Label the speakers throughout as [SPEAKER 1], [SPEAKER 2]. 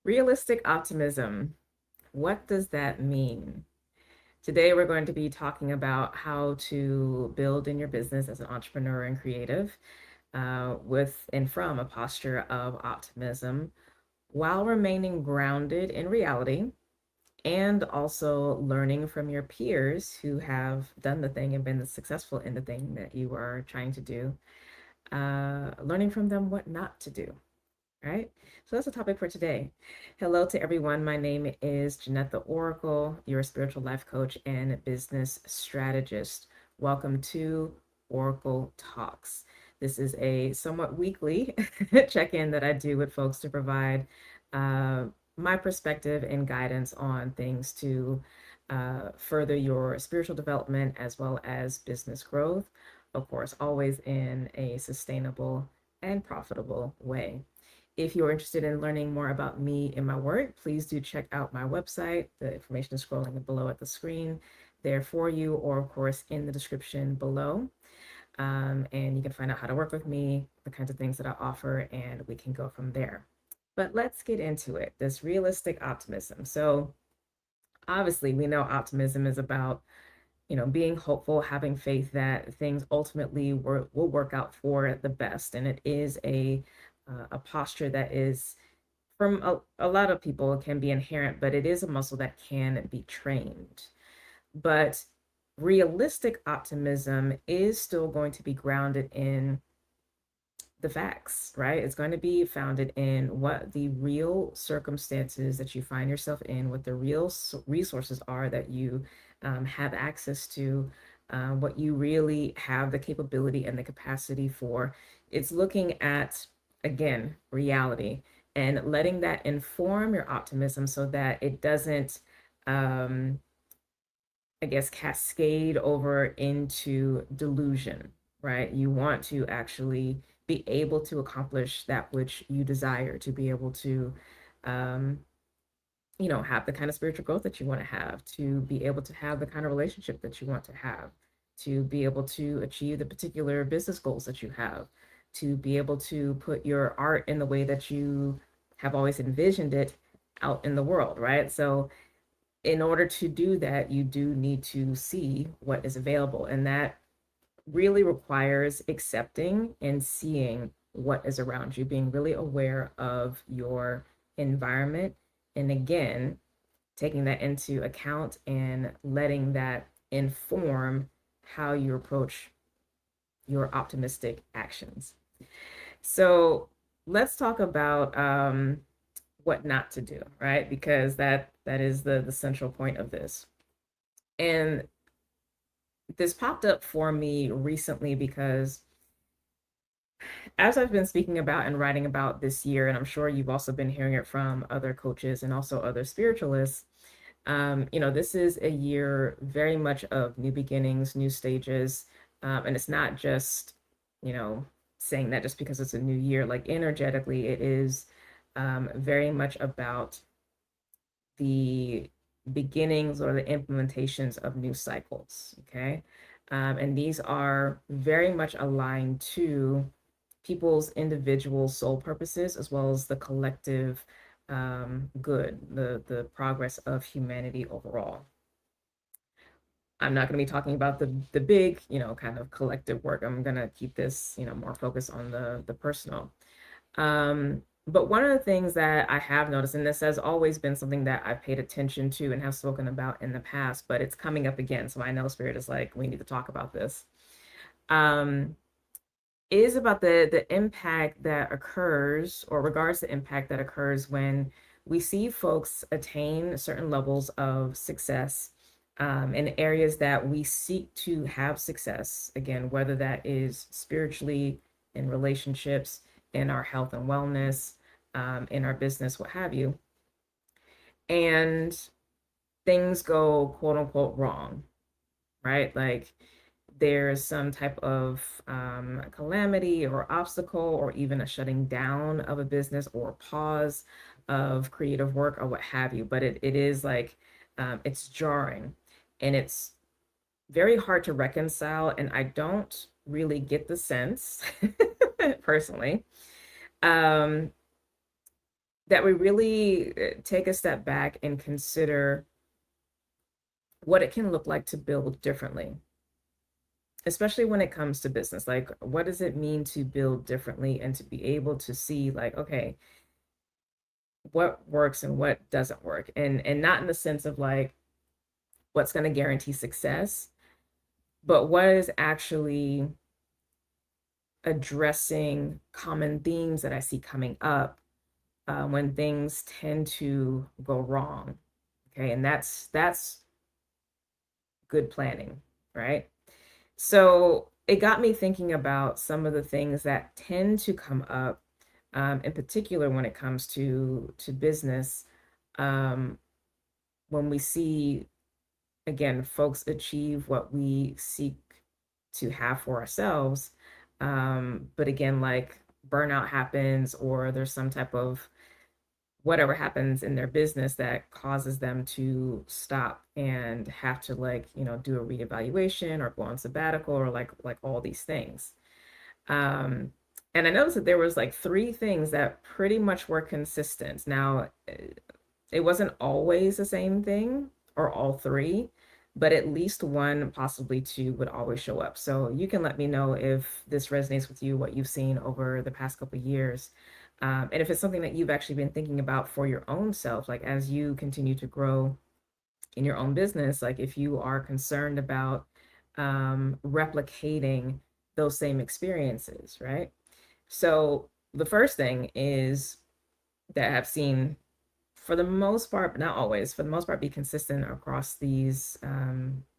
[SPEAKER 1] Realistic optimism. What does that mean? Today, we're going to be talking about how to build in your business as an entrepreneur and creative with and from a posture of optimism while remaining grounded in reality and also learning from your peers who have done the thing and been successful in the thing that you are trying to do, learning from them what not to do. Right? So that's the topic for today. Hello to everyone. My name is Jynnette The Oracle, your spiritual life coach and business strategist. Welcome to Oracle Talks. This is a somewhat weekly check-in that I do with folks to provide uh, my perspective and guidance on things to further your spiritual development as well as business growth. Of course, always in a sustainable and profitable way. If you're interested in learning more about me and my work, please do check out my website. The information is scrolling below at the screen there for you, or of course in the description below. And you can find out how to work with me, the kinds of things that I offer, and we can go from there. But let's get into it. This realistic optimism. So obviously, we know optimism is about being hopeful, having faith that things ultimately will work out for the best. And it is a posture that is from a lot of people can be inherent, but it is a muscle that can be trained. But realistic optimism is still going to be grounded in the facts, right? It's going to be founded in what the real circumstances that you find yourself in, what the real resources are that you have access to, what you really have the capability and the capacity for. It's looking at, again, reality and letting that inform your optimism so that it doesn't, um, I guess, cascade over into delusion, right? You want to actually be able to accomplish that which you desire, to be able to, um, have the kind of spiritual growth that you want to have, to be able to have the kind of relationship that you want to have, to be able to achieve the particular business goals that you have, to be able to put your art in the way that you have always envisioned it out in the world, right? So in order to do that, you do need to see what is available. And that really requires accepting and seeing what is around you, being really aware of your environment. And again, taking that into account and letting that inform how you approach your optimistic actions. So let's talk about what not to do, right? Because that is the central point of this. And this popped up for me recently because as I've been speaking about and writing about this year, and I'm sure you've also been hearing it from other coaches and also other spiritualists, this is a year very much of new beginnings, new stages. And it's not just, you know, saying that just because it's a new year, like energetically, it is very much about the beginnings or the implementations of new cycles. Okay. And these are very much aligned to people's individual soul purposes as well as the collective good, the progress of humanity overall. I'm not going to be talking about the big, kind of collective work. I'm going to keep this, more focused on the personal. But one of the things that I have noticed, and this has always been something that I've paid attention to and have spoken about in the past, but it's coming up again. So I know Spirit is like, we need to talk about this. Um, is about the impact that occurs or regards the impact that occurs when we see folks attain certain levels of success in areas that we seek to have success. Again, whether that is spiritually, in relationships, in our health and wellness, in our business, what have you. And things go quote unquote wrong, right? Like there's some type of calamity or obstacle or even a shutting down of a business or a pause of creative work or what have you. But it is like it's jarring and it's very hard to reconcile. And I don't really get the sense personally um, that we really take a step back and consider what it can look like to build differently, especially when it comes to business. Like, what does it mean to build differently and to be able to see, like, okay, what works and what doesn't work? And not in the sense of like what's going to guarantee success, but what is actually addressing common themes that I see coming up when things tend to go wrong. Okay, and that's good planning, right? So it got me thinking about some of the things that tend to come up, in particular when it comes to business, um, when we see again folks achieve what we seek to have for ourselves, but again, like burnout happens, or there's some type of whatever happens in their business that causes them to stop and have to, like, do a reevaluation or go on sabbatical or like all these things. um and I noticed that there was like three things that pretty much were consistent. Now, it wasn't always the same thing or all three, but at least one, possibly two, would always show up. So you can let me know if this resonates with you, what you've seen over the past couple of years. And if it's something that you've actually been thinking about for your own self, like as you continue to grow in your own business, like if you are concerned about replicating those same experiences, right? So the first thing is that I've seen, for the most part, but not always, for the most part, be consistent across these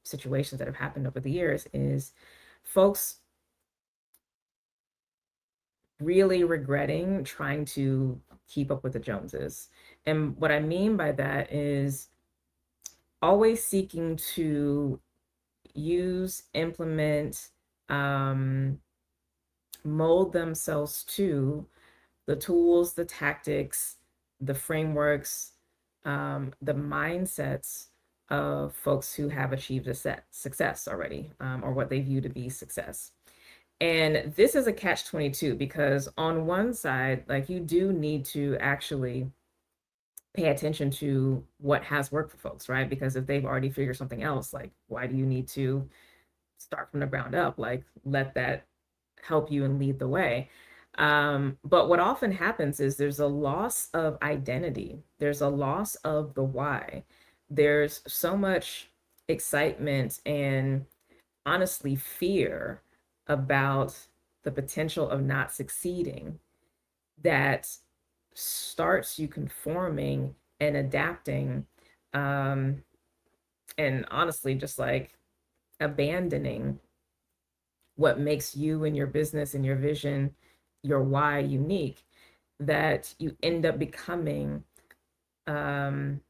[SPEAKER 1] situations that have happened over the years, is folks really regretting trying to keep up with the Joneses. And what I mean by that is always seeking to use, implement, um, mold themselves to the tools, the tactics, the frameworks, the mindsets of folks who have achieved a success already, or what they view to be success. And this is a catch 22, because on one side, like, you do need to actually pay attention to what has worked for folks, right? Because if they've already figured something else, like, why do you need to start from the ground up? Like, let that help you and lead the way. But what often happens is there's a loss of identity, there's a loss of the why. There's so much excitement and honestly fear about the potential of not succeeding that starts you conforming and adapting, um, and honestly just like abandoning what makes you and your business and your vision, your why, unique, that you end up becoming um,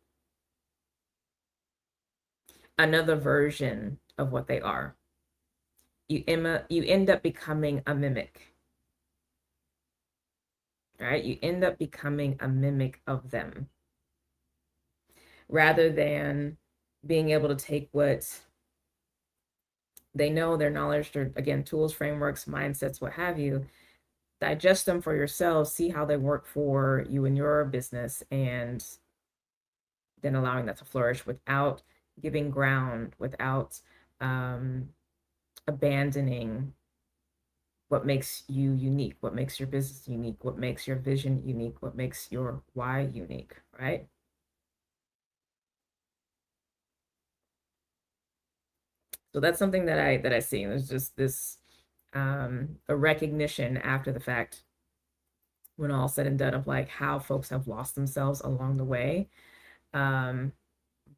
[SPEAKER 1] another version of what they are. You end up becoming a mimic, right? You end up becoming a mimic of them rather than being able to take what they know, their knowledge, their, again, tools, frameworks, mindsets, what have you, digest them for yourself, see how they work for you and your business, and then allowing that to flourish without giving ground, without um, abandoning what makes you unique, what makes your business unique, what makes your vision unique, what makes your why unique, right? So that's something that I see. There's just this a recognition after the fact, when all said and done, of like how folks have lost themselves along the way, um,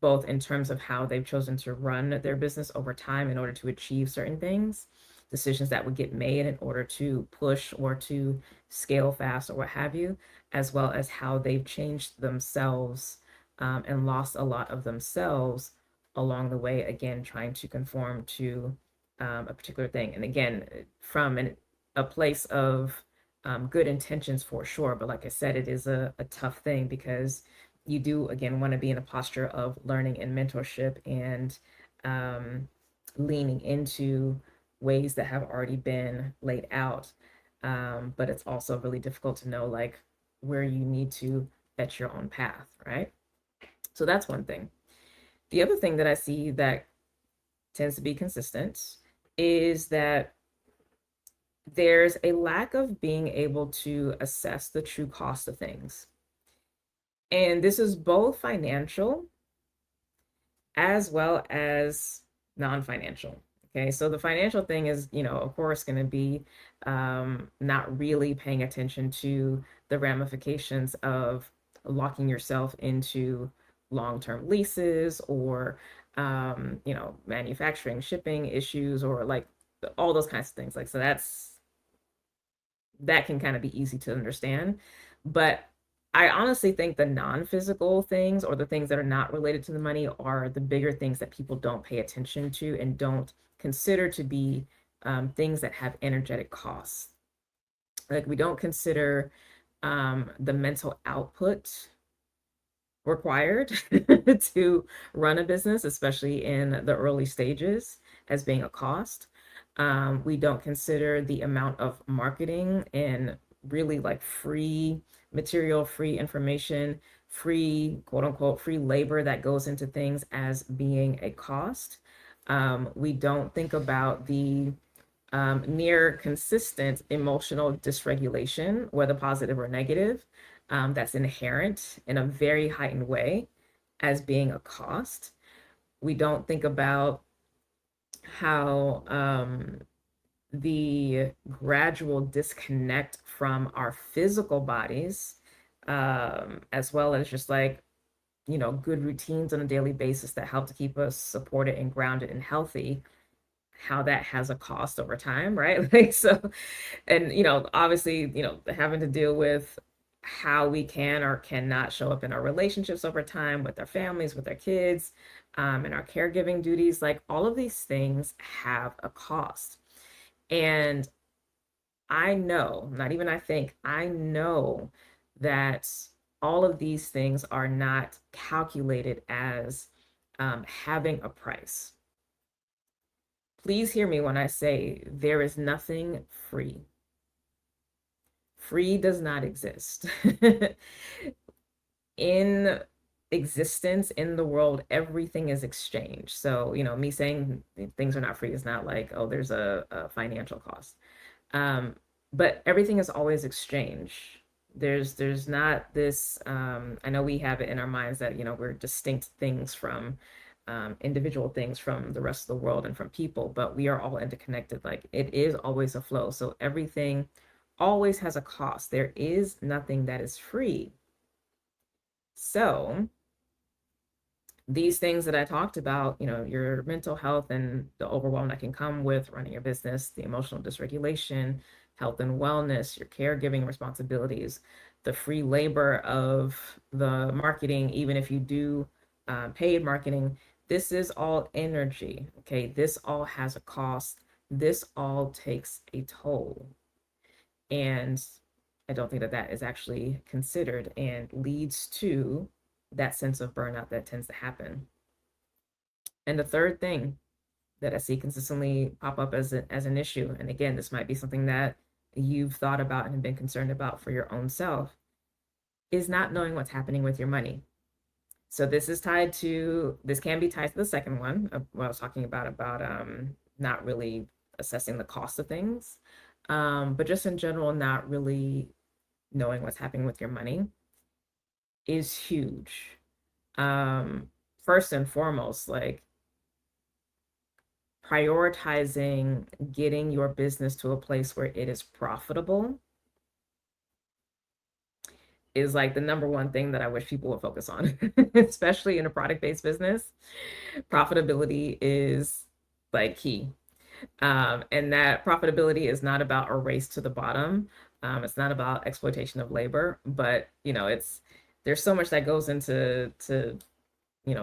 [SPEAKER 1] both in terms of how they've chosen to run their business over time in order to achieve certain things, decisions that would get made in order to push or to scale fast or what have you, as well as how they've changed themselves, and lost a lot of themselves along the way, again, trying to conform to a particular thing. And again, from a place of good intentions for sure. But like I said, it is a tough thing, because you do again want to be in a posture of learning and mentorship, and um, leaning into ways that have already been laid out. But it's also really difficult to know like where you need to at your own path, right? So that's one thing. The other thing that I see that tends to be consistent is that there's a lack of being able to assess the true cost of things. And this is both financial as well as non-financial. Okay, so the financial thing is, of course, going to be not really paying attention to the ramifications of locking yourself into long-term leases or, manufacturing, shipping issues, or like all those kinds of things. Like, so that can kind of be easy to understand. But I honestly think the non-physical things, or the things that are not related to the money, are the bigger things that people don't pay attention to and don't consider to be things that have energetic costs. Like, we don't consider the mental output required to run a business, especially in the early stages, as being a cost. We don't consider the amount of marketing and really like free material, free information, free, quote unquote, free labor that goes into things as being a cost. We don't think about the near consistent emotional dysregulation, whether positive or negative, that's inherent in a very heightened way as being a cost. We don't think about how the gradual disconnect from our physical bodies, as well as just like, good routines on a daily basis that help to keep us supported and grounded and healthy, how that has a cost over time, right? Like, so, and, obviously, having to deal with how we can or cannot show up in our relationships over time with our families, with our kids, and our caregiving duties, like all of these things have a cost. And I know, not even I think, I know that all of these things are not calculated as having a price. Please hear me when I say there is nothing free. Free does not exist. In existence, in the world, everything is exchanged. So, me saying things are not free is not like, oh, there's a financial cost. But everything is always exchange. There's not this, I know we have it in our minds that, we're distinct things from individual things from the rest of the world and from people, but we are all interconnected. Like, it is always a flow. So everything always has a cost. There is nothing that is free. So these things that I talked about, your mental health and the overwhelm that can come with running your business, the emotional dysregulation, health and wellness, your caregiving responsibilities, the free labor of the marketing, even if you do paid marketing, this is all energy. Okay, this all has a cost. This all takes a toll. And I don't think that that is actually considered and leads to that sense of burnout that tends to happen. And the third thing that I see consistently pop up as an issue, and again, this might be something that you've thought about and been concerned about for your own self, is not knowing what's happening with your money. So this can be tied to the second one, what I was talking about not really assessing the cost of things, but just in general, not really knowing what's happening with your money is huge. First and foremost, like, prioritizing getting your business to a place where it is profitable is like the number one thing that I wish people would focus on, especially in a product-based business. Profitability is like key. And that profitability is not about a race to the bottom. It's not about exploitation of labor, but there's so much that goes into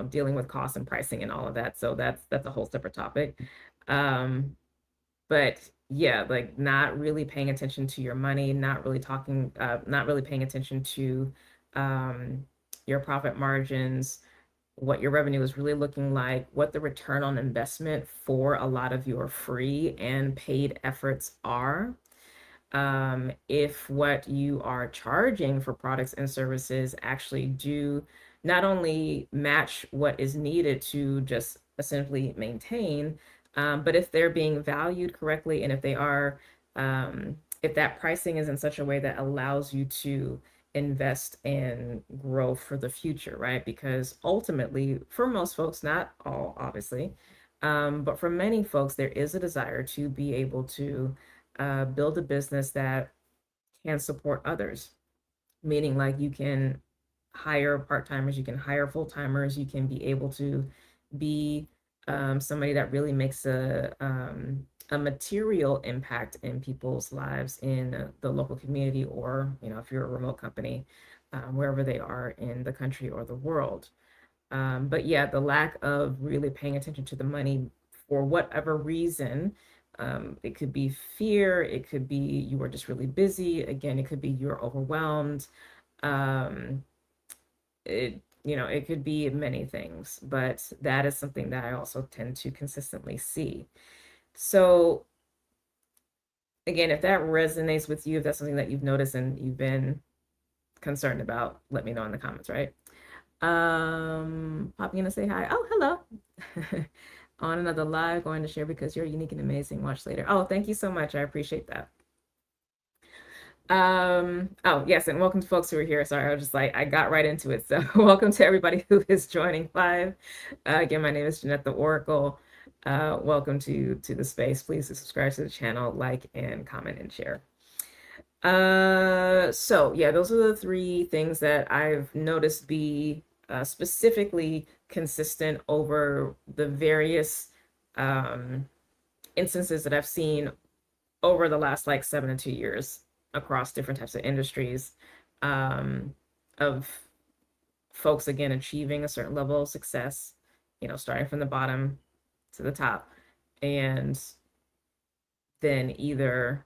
[SPEAKER 1] dealing with cost and pricing and all of that. So that's a whole separate topic. But yeah, like, not really paying attention to your money, not really paying attention to your profit margins, what your revenue is really looking like, what the return on investment for a lot of your free and paid efforts are. if what you are charging for products and services actually do not only match what is needed to just essentially maintain, but if they're being valued correctly and if they are, if that pricing is in such a way that allows you to invest and grow for the future, right? Because ultimately, for most folks, not all, obviously, but for many folks, there is a desire to be able to build a business that can support others, meaning like you can hire part-timers, you can hire full-timers, you can be able to be somebody that really makes a material impact in people's lives in the local community, or if you're a remote company, wherever they are in the country or the world. But yeah, the lack of really paying attention to the money for whatever reason, it could be fear, it could be you were just really busy. Again, it could be you're overwhelmed. Um, it could be many things, but that is something that I also tend to consistently see. So again, if that resonates with you, if that's something that you've noticed and you've been concerned about, let me know in the comments, right? Popping in to say hi. Oh, hello. On another live, going to share because you're unique and amazing. Watch later. Oh, thank you so much. I appreciate that. Oh, yes, and welcome to folks who are here. Sorry, I was just like, I got right into it. So welcome to everybody who is joining live. Again, my name is Jynnette The Oracle. Welcome to the space. Please subscribe to the channel, like, and comment and share. So yeah, those are the three things that I've noticed be specifically consistent over the various instances that I've seen over the last like 7 to 2 years across different types of industries, of folks again achieving a certain level of success, starting from the bottom to the top, and then either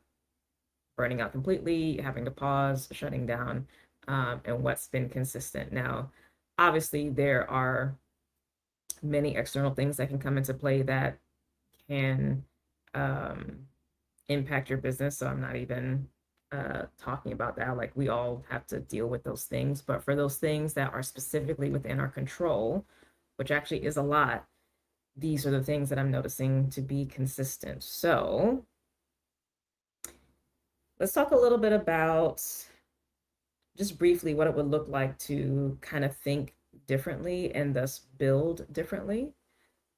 [SPEAKER 1] burning out completely, having to pause, shutting down, and what's been consistent. Now, obviously, there are many external things that can come into play that can um, impact your business. So I'm not even talking about that. Like we all have to deal with those things. But for those things that are specifically within our control, which actually is a lot, these are the things that I'm noticing to be consistent. So let's talk a little bit about just briefly what it would look like to kind of think differently and thus build differently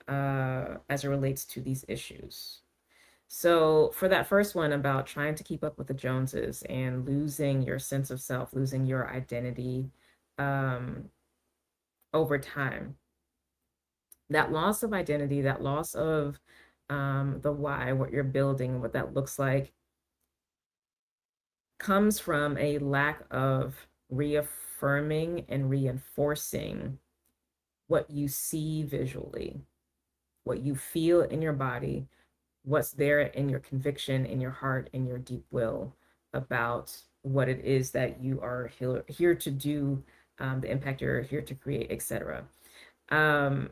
[SPEAKER 1] as it relates to these issues. So for that first one about trying to keep up with the Joneses and losing your sense of self, losing your identity um, over time, that loss of identity, that loss of the why, what you're building, what that looks like, comes from a lack of reaffirming and reinforcing what you see visually, what you feel in your body, what's there in your conviction, in your heart, in your deep will about what it is that you are here to do, the impact you're here to create, etc. And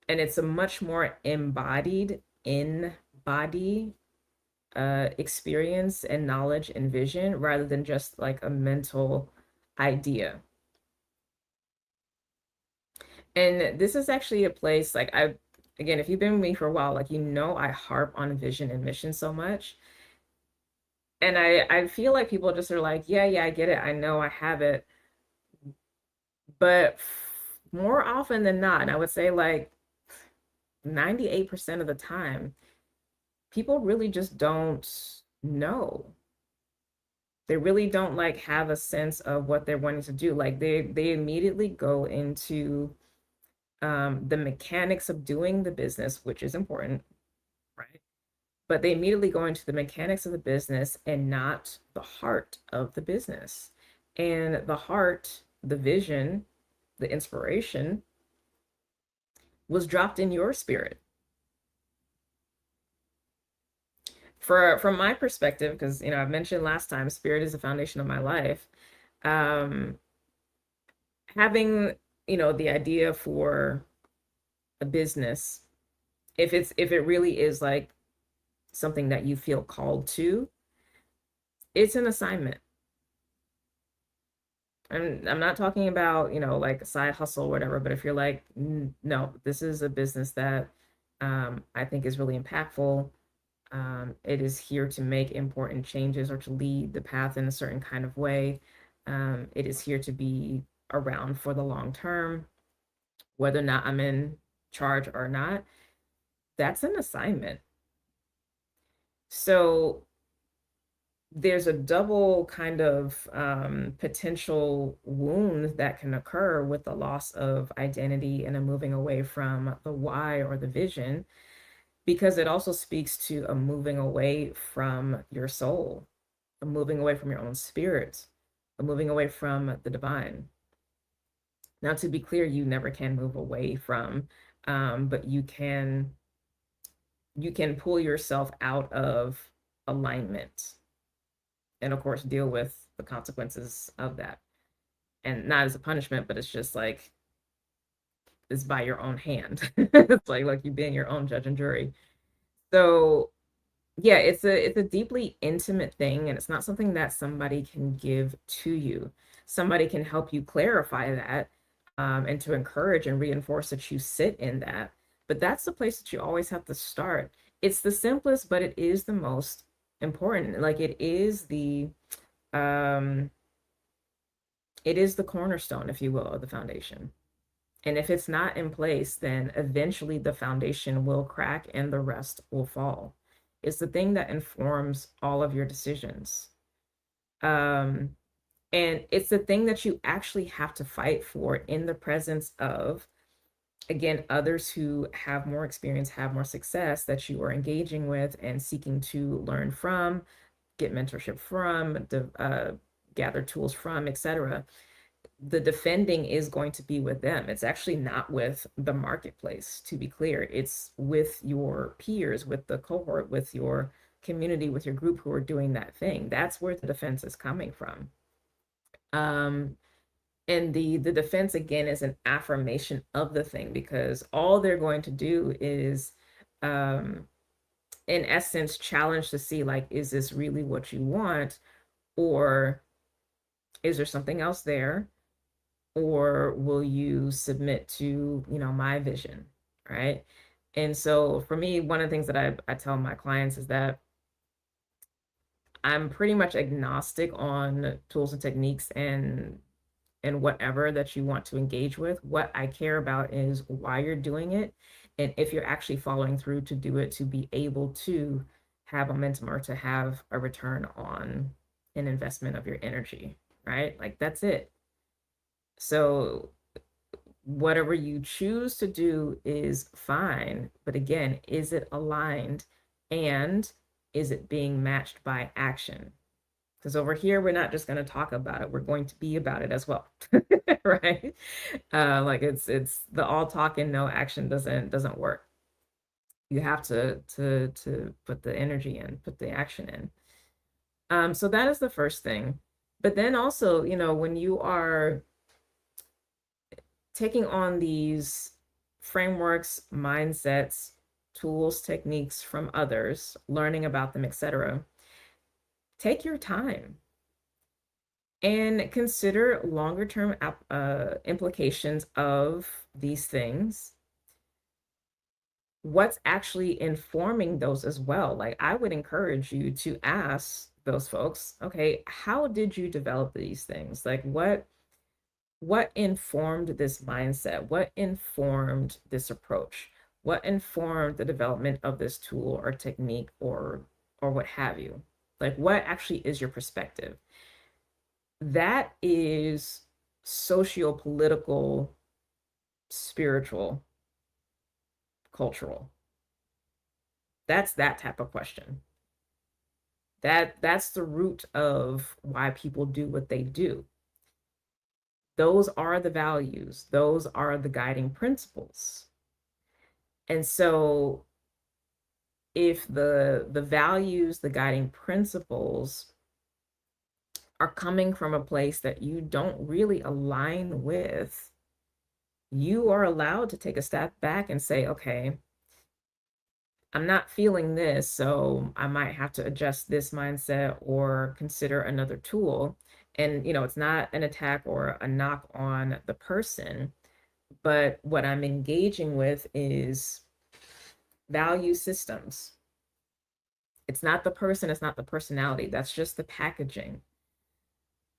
[SPEAKER 1] it's a much more embodied, in body experience and knowledge and vision rather than just like a mental idea. And this is actually a place like again, if you've been with me for a while, like I harp on vision and mission so much. And I feel like people just are like, yeah, I get it. I know I have it. But more often than not, and I would say like 98% of the time, people really just don't know. They really don't like have a sense of what they're wanting to do. Like they immediately go into the mechanics of doing the business, which is important, right? But they immediately go into the mechanics of the business and not the heart of the business. And the heart, the vision, the inspiration was dropped in your spirit. From my perspective, because I've mentioned last time, spirit is the foundation of my life. Um, having the idea for a business, if it really is like something that you feel called to, It's an assignment. I'm not talking about, like a side hustle or whatever, but if you're like, no, this is a business that I think is really impactful. It is here to make important changes or to lead the path in a certain kind of way. It is here to be around for the long term, whether or not I'm in charge or not. That's an assignment. So there's a double kind of potential wound that can occur with the loss of identity and a moving away from the why or the vision, because it also speaks to a moving away from your soul, a moving away from your own spirit, a moving away from the divine. Now, to be clear, you never can move away from, but you can pull yourself out of alignment and of course deal with the consequences of that, and not as a punishment, but it's just like it's by your own hand. It's like you being your own judge and jury. So yeah, it's a deeply intimate thing, and it's not something that somebody can give to you. Somebody can help you clarify that, and to encourage and reinforce that you sit in that, but that's the place that you always have to start. It's the simplest, but it is the most important. Like um it is the cornerstone, if you will, of the foundation. And if it's not in place, then eventually the foundation will crack and the rest will fall. It's the thing that informs all of your decisions. Um, and it's the thing that you actually have to fight for in the presence of, again, others who have more experience, have more success that you are engaging with and seeking to learn from, get mentorship from, gather tools from, etc. The defending is going to be with them. It's actually not with the marketplace, to be clear. It's with your peers, with the cohort, with your community, with your group who are doing that thing. That's where the defense is coming from. Um, and the defense again is an affirmation of the thing, because all they're going to do is um in essence challenge to see, like, is this really what you want, or is there something else there, or will you submit to, my vision, right? And so for me, one of the things that I tell my clients is that I'm pretty much agnostic on tools and techniques and whatever that you want to engage with. What I care about is why you're doing it, and if you're actually following through to do it, to be able to have momentum or to have a return on an investment of your energy, right? Like that's it. So whatever you choose to do is fine. But again, is it aligned, and is it being matched by action? Because over here, we're not just going to talk about it, we're going to be about it as well. Right? Like it's the all talk and no action doesn't work. You have to put the energy in, put the action in. So that is the first thing. But then also, when you are taking on these frameworks, mindsets, tools, techniques from others, learning about them, etc., take your time and consider longer term implications of these things. What's actually informing those as well? Like, I would encourage you to ask those folks, okay, how did you develop these things? Like, what informed this mindset? What informed this approach? What informed the development of this tool or technique or what have you? Like, what actually is your perspective? That is socio-political, spiritual, cultural. That's that type of question. That's the root of why people do what they do. Those are the values, those are the guiding principles. And so if the values, the guiding principles are coming from a place that you don't really align with, you are allowed to take a step back and say, okay, I'm not feeling this, so I might have to adjust this mindset or consider another tool. And, it's not an attack or a knock on the person, but what I'm engaging with is value systems. It's not the person, it's not the personality. That's just the packaging.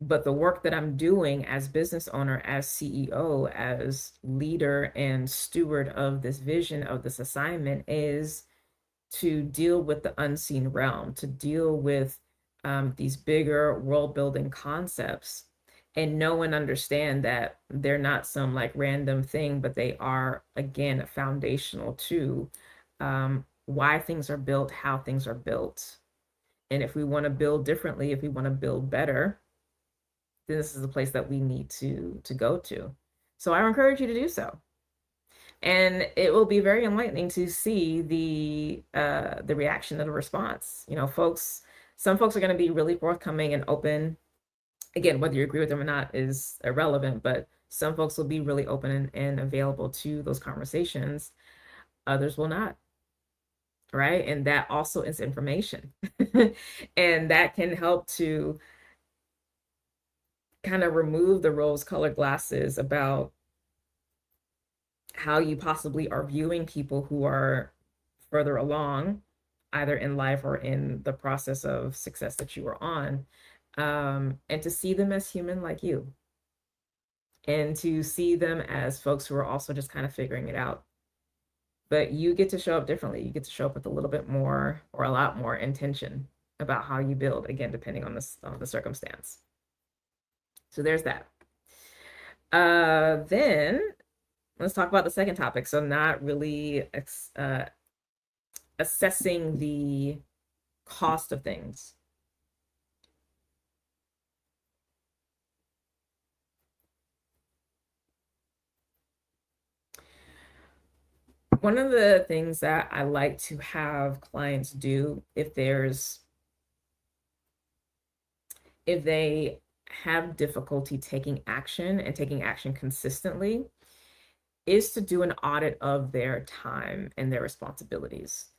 [SPEAKER 1] But the work that I'm doing as business owner, as CEO, as leader and steward of this vision, of this assignment, is to deal with the unseen realm, to deal with these bigger world building concepts and know and understand that they're not some like random thing, but they are, again, foundational to why things are built, how things are built. And if we want to build differently, if we want to build better, then this is a place that we need to go to. So I encourage you to do so. And it will be very enlightening to see the reaction of the response. Some folks are going to be really forthcoming and open. Again, whether you agree with them or not is irrelevant, but some folks will be really open and available to those conversations. Others will not. Right. And that also is information. And that can help to kind of remove the rose-colored glasses about how you possibly are viewing people who are further along, either in life or in the process of success that you are on, and to see them as human like you, and to see them as folks who are also just kind of figuring it out. But you get to show up differently. You get to show up with a little bit more or a lot more intention about how you build, again, depending on the circumstance. So there's that. Then let's talk about the second topic. So not really assessing the cost of things. One of the things that I like to have clients do if they have difficulty taking action and taking action consistently is to do an audit of their time and their responsibilities,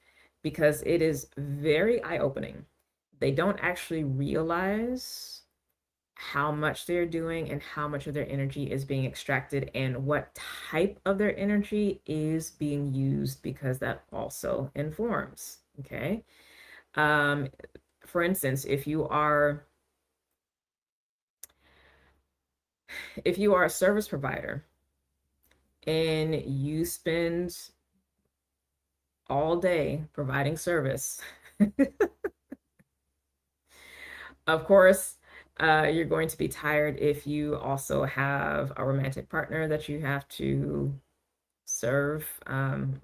[SPEAKER 1] because it is very eye-opening. They don't actually realize how much they're doing and how much of their energy is being extracted and what type of their energy is being used, because that also informs. Okay. For instance, if you are a service provider and you spend all day providing service, of course, you're going to be tired if you also have a romantic partner that you have to serve. I'm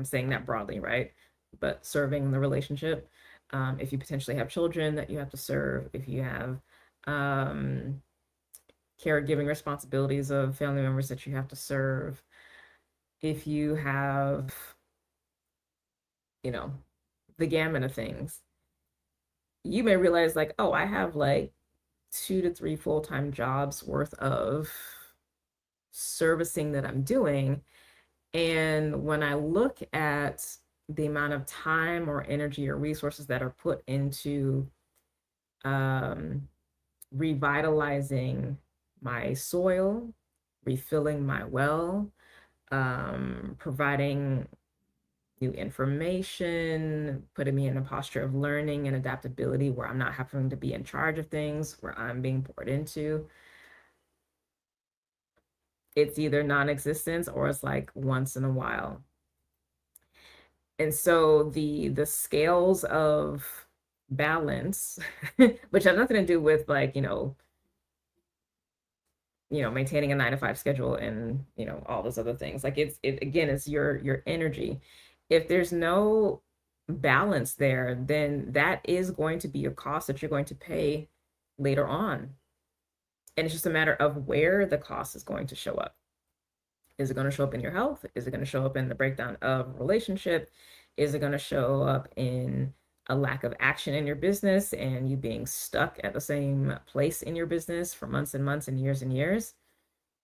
[SPEAKER 1] saying that broadly, right? But serving the relationship. If you potentially have children that you have to serve, if you have caregiving responsibilities of family members that you have to serve, if you have, the gamut of things, you may realize like, oh, I have like 2 to 3 full-time jobs worth of servicing that I'm doing. And when I look at the amount of time or energy or resources that are put into revitalizing my soil, refilling my well, providing new information, putting me in a posture of learning and adaptability where I'm not having to be in charge of things, where I'm being poured into, it's either non-existence or it's like once in a while. And so the scales of balance, which have nothing to do with like, maintaining a 9-to-5 schedule and, all those other things. Like it again, it's your energy. If there's no balance there, then that is going to be a cost that you're going to pay later on. And it's just a matter of where the cost is going to show up. Is it going to show up in your health? Is it going to show up in the breakdown of relationship? Is it going to show up in a lack of action in your business and you being stuck at the same place in your business for months and months and years?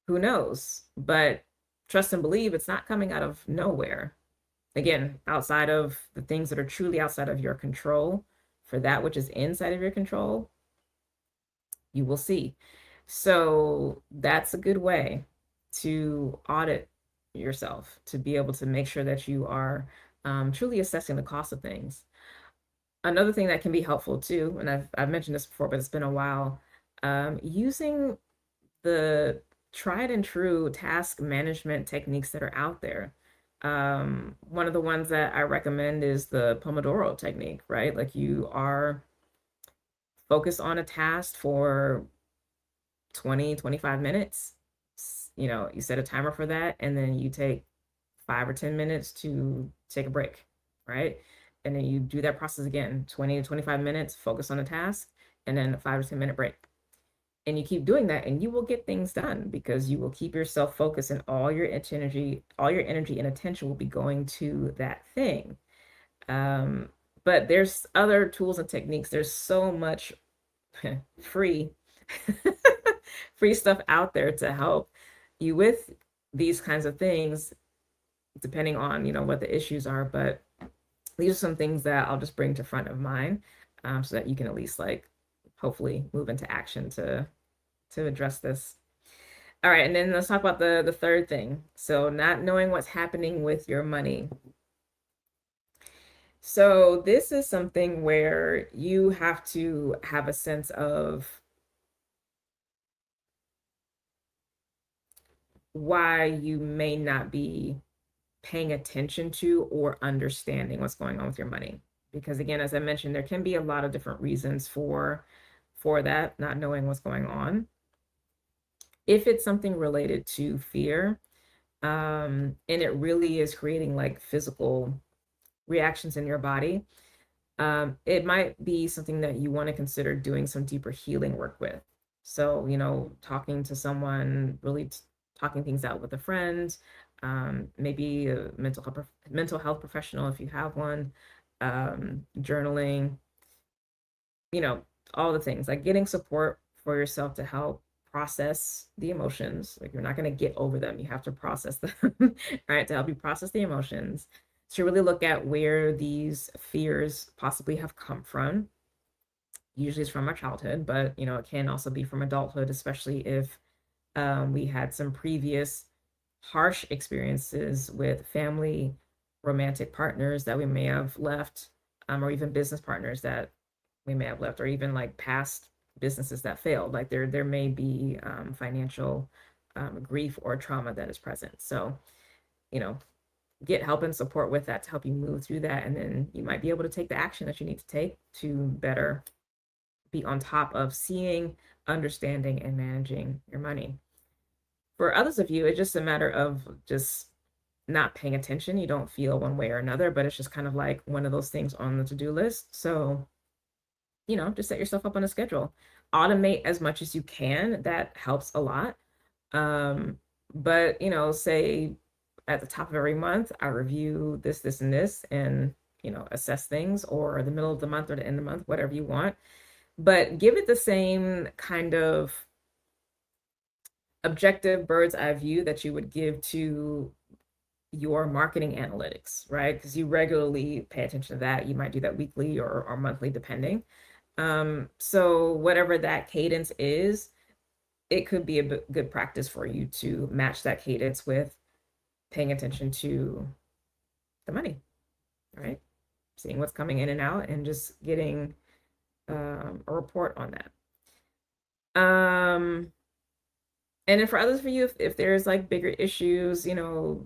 [SPEAKER 1] Who knows? But trust and believe it's not coming out of nowhere. again, outside of the things that are truly outside of your control. For that which is inside of your control, you will see. So that's a good way to audit yourself, to be able to make sure that you are truly assessing the cost of things. Another thing that can be helpful too, and I've mentioned this before, but it's been a while, using the tried and true task management techniques that are out there. One of the ones that I recommend is the Pomodoro technique, right? Like you are focused on a task for 20, 25 minutes. You know, you set a timer for that, and then you take 5 or 10 minutes to take a break, right? And then you do that process again, 20 to 25 minutes, focus on a task, and then a 5 or 10 minute break. And you keep doing that, and you will get things done because you will keep yourself focused, and all your energy and attention will be going to that thing. Um, but there's other tools and techniques. There's so much free free stuff out there to help you with these kinds of things, depending on, you know, what the issues are. But these are some things that I'll just bring to front of mind, so that you can at least like hopefully move into action to address this. All right, and then let's talk about the third thing. So not knowing what's happening with your money. So this is something where you have to have a sense of why you may not be paying attention to or understanding what's going on with your money. Because again, as I mentioned, there can be a lot of different reasons for that, not knowing what's going on. If it's something related to fear, and it really is creating like physical reactions in your body, it might be something that you want to consider doing some deeper healing work with. So, you know, talking to someone, really talking things out with a friend, maybe a mental health professional if you have one, journaling, you know, all the things like getting support for yourself to help process the emotions. Like you're not going to get over them, you have to process them, right? To help you process the emotions, to really look at where these fears possibly have come from. Usually it's from our childhood, but you know, it can also be from adulthood, especially if we had some previous harsh experiences with family, romantic partners that we may have left, or even business partners that we may have left, or even like past businesses that failed. Like there may be financial grief or trauma that is present. So, you know, get help and support with that to help you move through that. And then you might be able to take the action that you need to take to better be on top of seeing, understanding, and managing your money. For others of you, it's just a matter of just not paying attention. You don't feel one way or another, but it's just kind of like one of those things on the to-do list. So, you know, just set yourself up on a schedule. Automate as much as you can. That helps a lot. But, you know, say at the top of every month, I review this, this, and this, and, you know, assess things, or the middle of the month or the end of the month, whatever you want. But give it the same kind of objective bird's eye view that you would give to your marketing analytics, right? Because you regularly pay attention to that. You might do that weekly or monthly, depending. So whatever that cadence is, it could be a good practice for you to match that cadence with paying attention to the money, right? Seeing what's coming in and out and just getting a report on that. And then for others, for you, if there's like bigger issues, you know,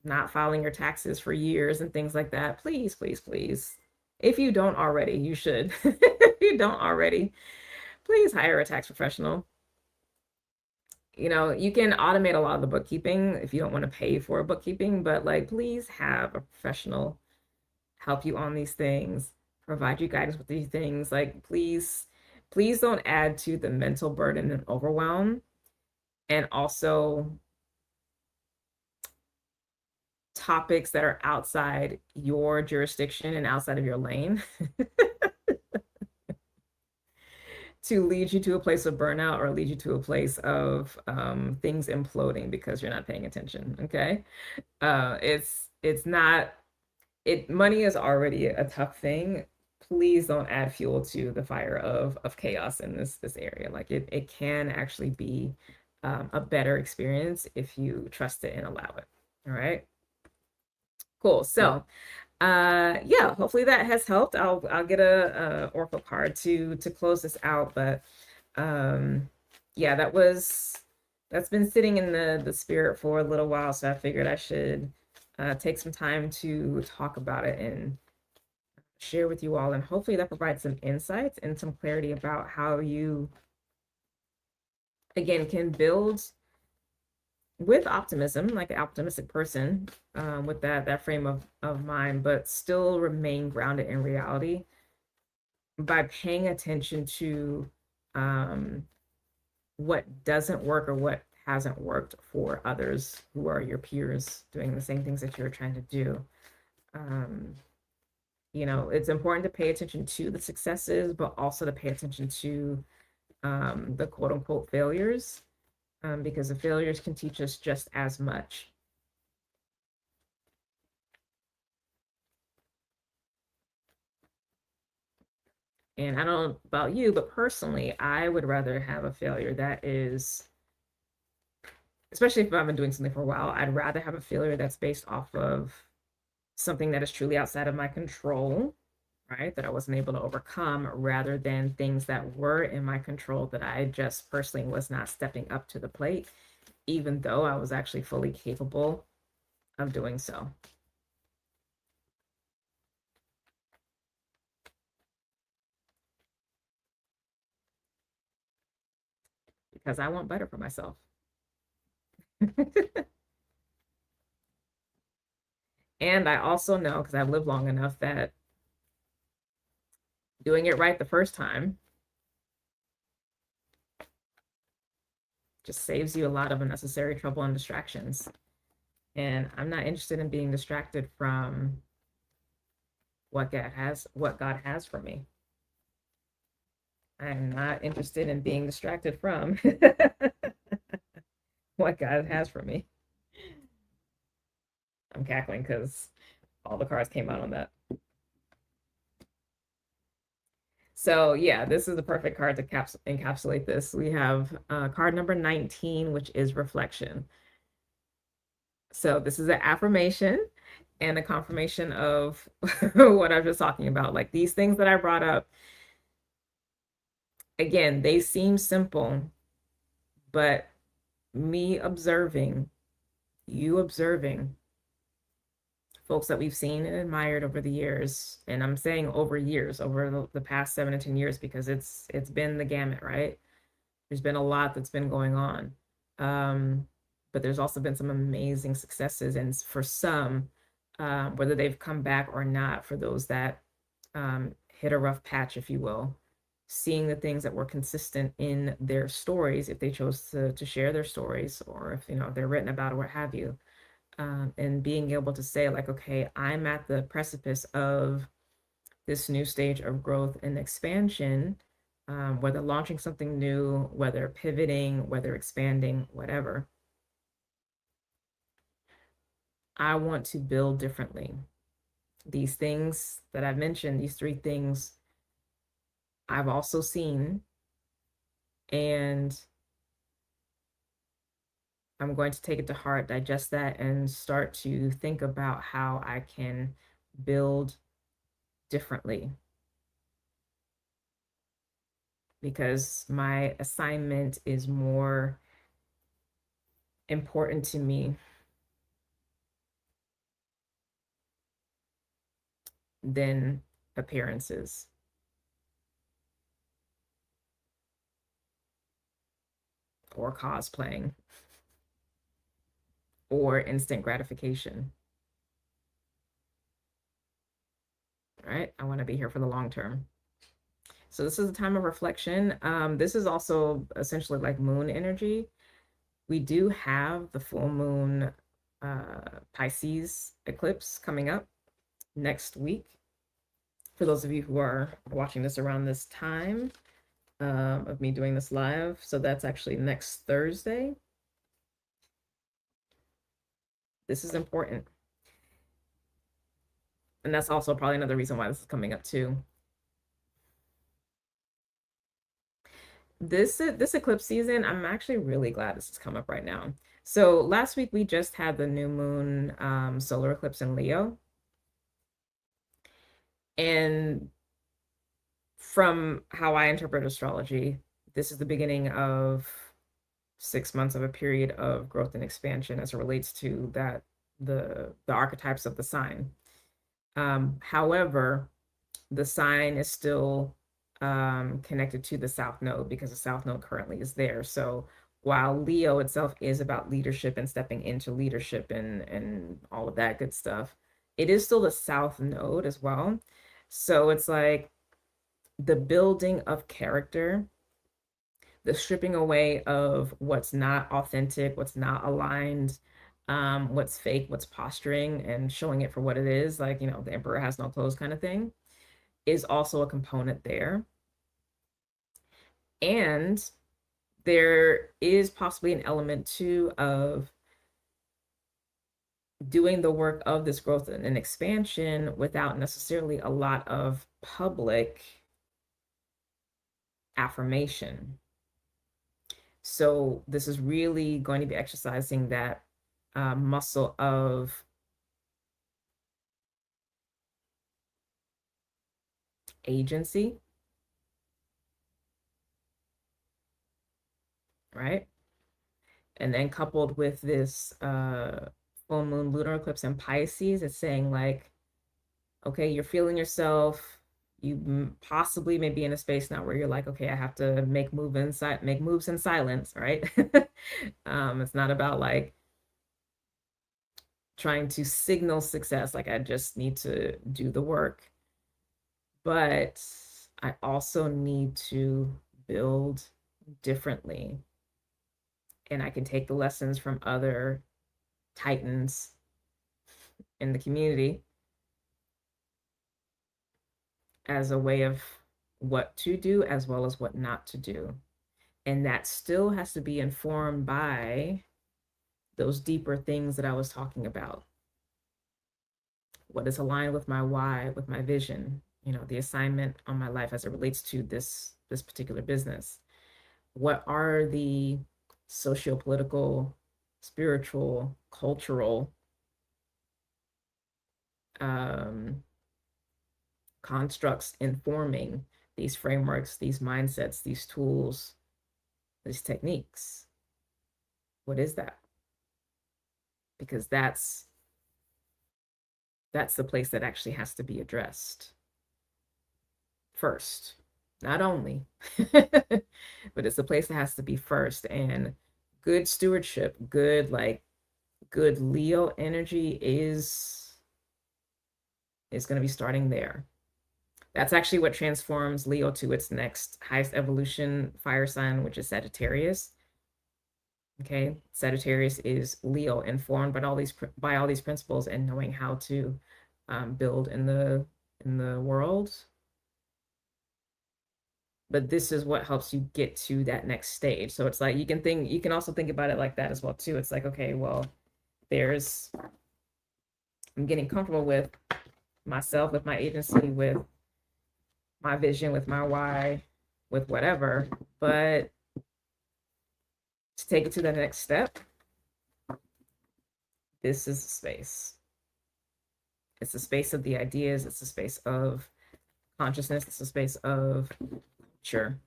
[SPEAKER 1] not filing your taxes for years and things like that, please, please, please, if you don't already, you should. If you don't already, please hire a tax professional. You know, you can automate a lot of the bookkeeping if you don't want to pay for bookkeeping, but like, please have a professional help you on these things, provide you guidance with these things. Like, please, please don't add to the mental burden and overwhelm. And also topics that are outside your jurisdiction and outside of your lane to lead you to a place of burnout or lead you to a place of things imploding because you're not paying attention. Okay. It's not money is already a tough thing. Please don't add fuel to the fire of chaos in this area. Like it can actually be a better experience if you trust it and allow it. All right. Cool. So yeah, hopefully that has helped. I'll get a oracle card to close this out, but yeah, that's been sitting in the spirit for a little while, so I figured I should take some time to talk about it and share with you all, and hopefully that provides some insights and some clarity about how you again can build with optimism, like an optimistic person, with that frame of mind, but still remain grounded in reality by paying attention to what doesn't work or what hasn't worked for others who are your peers doing the same things that you're trying to do. Um, it's important to pay attention to the successes, but also to pay attention to the quote unquote failures, because the failures can teach us just as much. And I don't know about you, but personally, I would rather have a failure that is, especially if I've been doing something for a while, I'd rather have a failure that's based off of something that is truly outside of my control, right? That I wasn't able to overcome, rather than things that were in my control that I just personally was not stepping up to the plate, even though I was actually fully capable of doing so. Because I want better for myself. And I also know, because I've lived long enough, that doing it right the first time just saves you a lot of unnecessary trouble and distractions. And I'm not interested in being distracted from what God has for me. I'm not interested in being distracted from what God has for me. I'm cackling because all the cards came out on that. So yeah, this is the perfect card to encapsulate this. We have card number 19, which is reflection. So this is an affirmation and a confirmation of what I was just talking about. Like these things that I brought up, again, they seem simple, but me observing, you observing folks that we've seen and admired over the years, and I'm saying over years, over the past 7 to 10 years, because it's been the gamut, right? There's been a lot that's been going on. But there's also been some amazing successes, and for some, whether they've come back or not, for those that hit a rough patch, if you will, seeing the things that were consistent in their stories, if they chose to share their stories, or if they're written about or what have you, and being able to say like, okay, I'm at the precipice of this new stage of growth and expansion, whether launching something new, whether pivoting, whether expanding, whatever. I want to build differently. These things that I've mentioned, these three things, I've also seen, and I'm going to take it to heart, digest that, and start to think about how I can build differently. Because my assignment is more important to me than appearances or cosplaying or instant gratification. All right, I want to be here for the long term. So this is a time of reflection. This is also essentially like moon energy. We do have the full moon Pisces eclipse coming up next week. For those of you who are watching this around this time of me doing this live. So that's actually next Thursday. This is important. And that's also probably another reason why this is coming up too. This eclipse season, I'm actually really glad this has come up right now. So last week we just had the new moon solar eclipse in Leo. And from how I interpret astrology, this is the beginning of 6 months of a period of growth and expansion as it relates to that the archetypes of the sign. However, the sign is still connected to the South Node because the South Node currently is there. So while Leo itself is about leadership and stepping into leadership and all of that good stuff, it is still the South Node as well. So it's like the building of character, the stripping away of what's not authentic, what's not aligned, what's fake, what's posturing, and showing it for what it is, like, the emperor has no clothes kind of thing, is also a component there. And there is possibly an element too of doing the work of this growth and expansion without necessarily a lot of public affirmation. So this is really going to be exercising that muscle of agency, right? And then coupled with this full moon lunar eclipse in Pisces, it's saying like, okay, you're feeling yourself. You possibly may be in a space now where you're like, okay, I have to make moves in silence, right? It's not about like trying to signal success, like I just need to do the work. But I also need to build differently. And I can take the lessons from other titans in the community as a way of what to do as well as what not to do. And that still has to be informed by those deeper things that I was talking about. What is aligned with my why, with my vision, the assignment on my life as it relates to this particular business. What are the socio-political, spiritual, cultural constructs informing these frameworks, these mindsets, these tools, these techniques? What is that? Because that's the place that actually has to be addressed first. Not only, but it's the place that has to be first. And good stewardship, good Leo energy is going to be starting there. That's actually what transforms Leo to its next highest evolution fire sign, which is Sagittarius. Okay, Sagittarius is Leo, informed by all these principles and knowing how to build in the world. But this is what helps you get to that next stage. So it's like you can also think about it like that as well too. It's like, okay, well, I'm getting comfortable with myself, with my agency, with my vision, with my why, with whatever. But to take it to the next step, this is a space. It's a space of the ideas. It's a space of consciousness. It's a space of culture,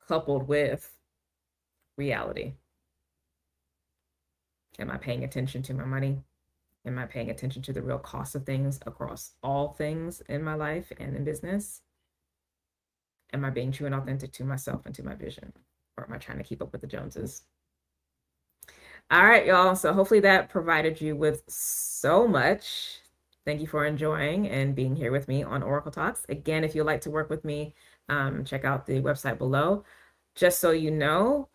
[SPEAKER 1] coupled with reality. Am I paying attention to my money? Am I paying attention to the real cost of things across all things in my life and in business? Am I being true and authentic to myself and to my vision? Or am I trying to keep up with the Joneses? All right, y'all. So hopefully that provided you with so much. Thank you for enjoying and being here with me on Oracle Talks. Again, if you'd like to work with me, check out the website below. Just so you know,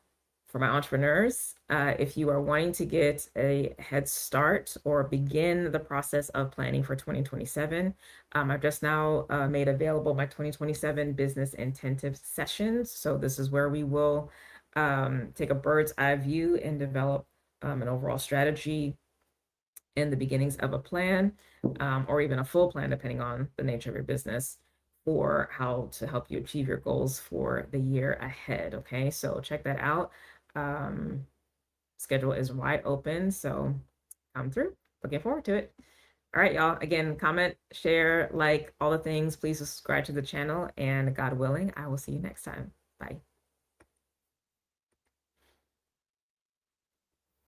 [SPEAKER 1] for my entrepreneurs, if you are wanting to get a head start or begin the process of planning for 2027, I've just now made available my 2027 business intensive sessions. So this is where we will take a bird's eye view and develop an overall strategy and the beginnings of a plan, or even a full plan, depending on the nature of your business, for how to help you achieve your goals for the year ahead. Okay, so check that out. Schedule is wide open, so come through. Looking forward to it. All right, y'all. Again, comment, share, like all the things. Please subscribe to the channel, and God willing, I will see you next time. Bye.